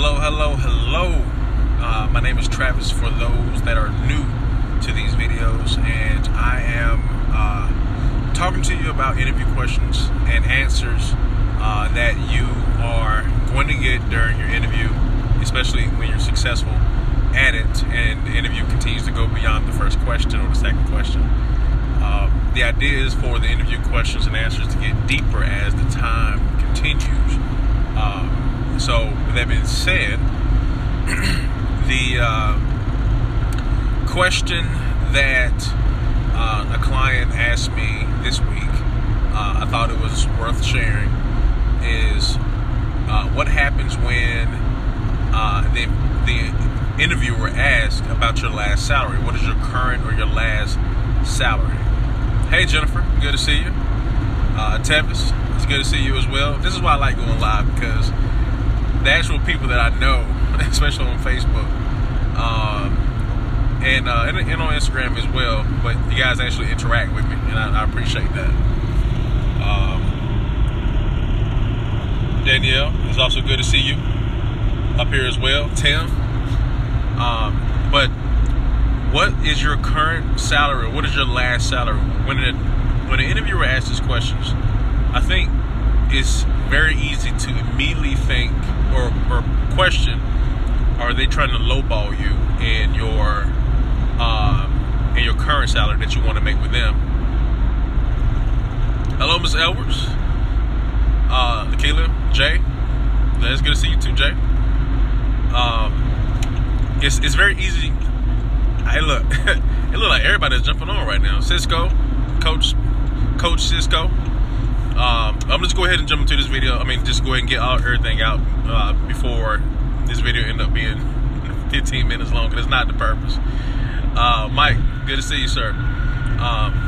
Hello. My name is Travis for those that are new to these videos, and I am talking to you about interview questions and answers that you are going to get during your interview, especially when you're successful at it and the interview continues to go beyond the first question or the second question. The idea is for the interview questions and answers to get deeper as the time continues. So with that being said, the question that a client asked me this week, I thought it was worth sharing, is what happens when the interviewer asks about your last salary. What is your current or your last salary? Hey Jennifer, good to see you. Tevis, it's good to see you as well. This is why I like going live, because the actual people that I know, especially on Facebook, and on Instagram as well, but you guys actually interact with me, and I appreciate that. Danielle, it's also good to see you up here as well. Tim, but what is your current salary? What is your last salary? When the interviewer asks these questions, I think it's very easy to immediately think or question: are they trying to lowball you in your current salary that you want to make with them? Hello, Ms. Edwards, Lakila, Jay. It's good to see you too, Jay. It's very easy. Hey, look, it looks like everybody's jumping on right now. Cisco, Coach Cisco. I'm just go ahead and jump into this video. Just go ahead and get everything out before this video end up being 15 minutes long, because it's not the purpose. Mike, good to see you, sir.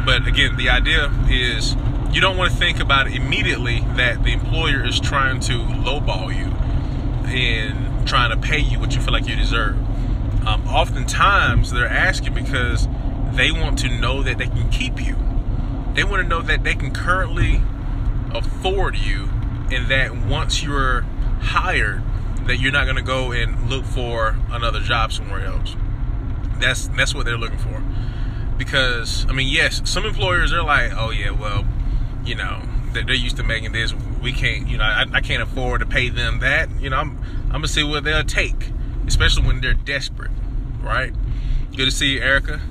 But again, the idea is you don't want to think about it immediately that the employer is trying to lowball you and trying to pay you what you feel like you deserve. Oftentimes they're asking because they want to know that they can keep you. They want to know that they can currently afford you, and that once you're hired, that you're not going to go and look for another job somewhere else. That's what they're looking for. Because yes, some employers are like, oh yeah, well, they're used to making this. We can't, I can't afford to pay them that. I'm gonna see what they'll take, especially when they're desperate, right? Good to see you, Erica.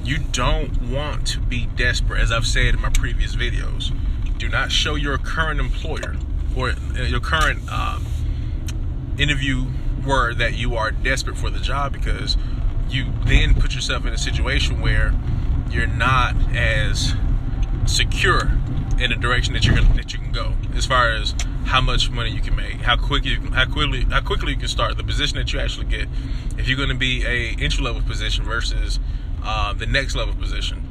You don't want to be desperate, as I've said in my previous videos. Do not show your current employer or your current interviewer that you are desperate for the job, because you then put yourself in a situation where you're not as secure in the direction that you can go, as far as how much money you can make, how quickly you can start, the position that you actually get, if you're going to be a entry level position versus the next level position.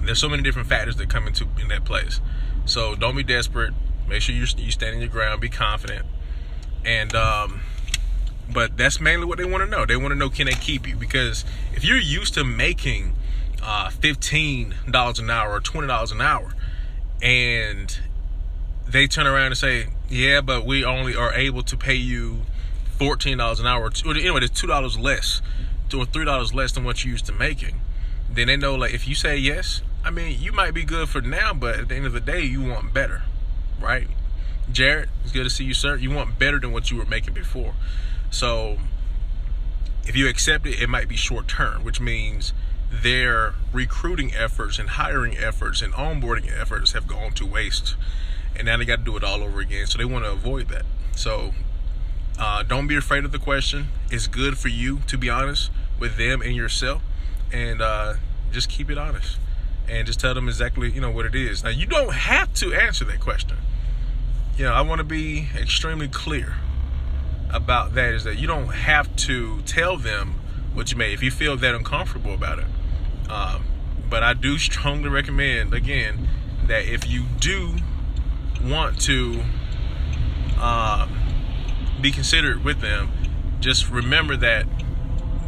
There's so many different factors that come in that place. So don't be desperate. Make sure you stand your ground. Be confident. And but that's mainly what they want to know. They want to know, can they keep you? Because if you're used to making $15 an hour or $20 an hour, and they turn around and say, yeah, but we only are able to pay you $14 an hour, or anyway, it's $2 less or $3 less than what you're used to making, then they know, like, if you say yes, you might be good for now, but at the end of the day, you want better, right? Jared, it's good to see you, sir. You want better than what you were making before. So if you accept it, it might be short term, which means their recruiting efforts and hiring efforts and onboarding efforts have gone to waste, and now they got to do it all over again. So they want to avoid that. So don't be afraid of the question. It's good for you to be honest with them and yourself, and just keep it honest and just tell them exactly what it is. Now, you don't have to answer that question. I want to be extremely clear about that, is that you don't have to tell them what you made if you feel that uncomfortable about it. But I do strongly recommend, again, that if you do want to be considered with them, just remember that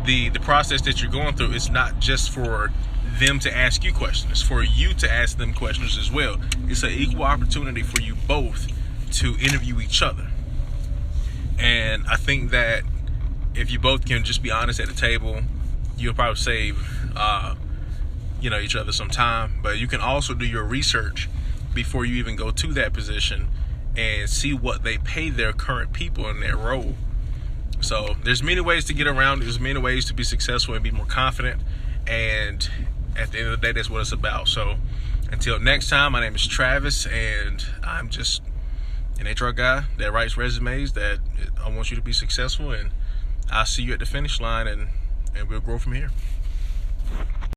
the process that you're going through is not just for them to ask you questions. It's for you to ask them questions as well. It's an equal opportunity for you both to interview each other. And I think that if you both can just be honest at the table, you'll probably save each other some time. But you can also do your research before you even go to that position and see what they pay their current people in their role. So there's many ways to get around. There's many ways to be successful and be more confident. And at the end of the day, that's what it's about. So until next time, my name is Travis, and I'm just an HR guy that writes resumes that I want you to be successful, and I'll see you at the finish line, and we'll grow from here.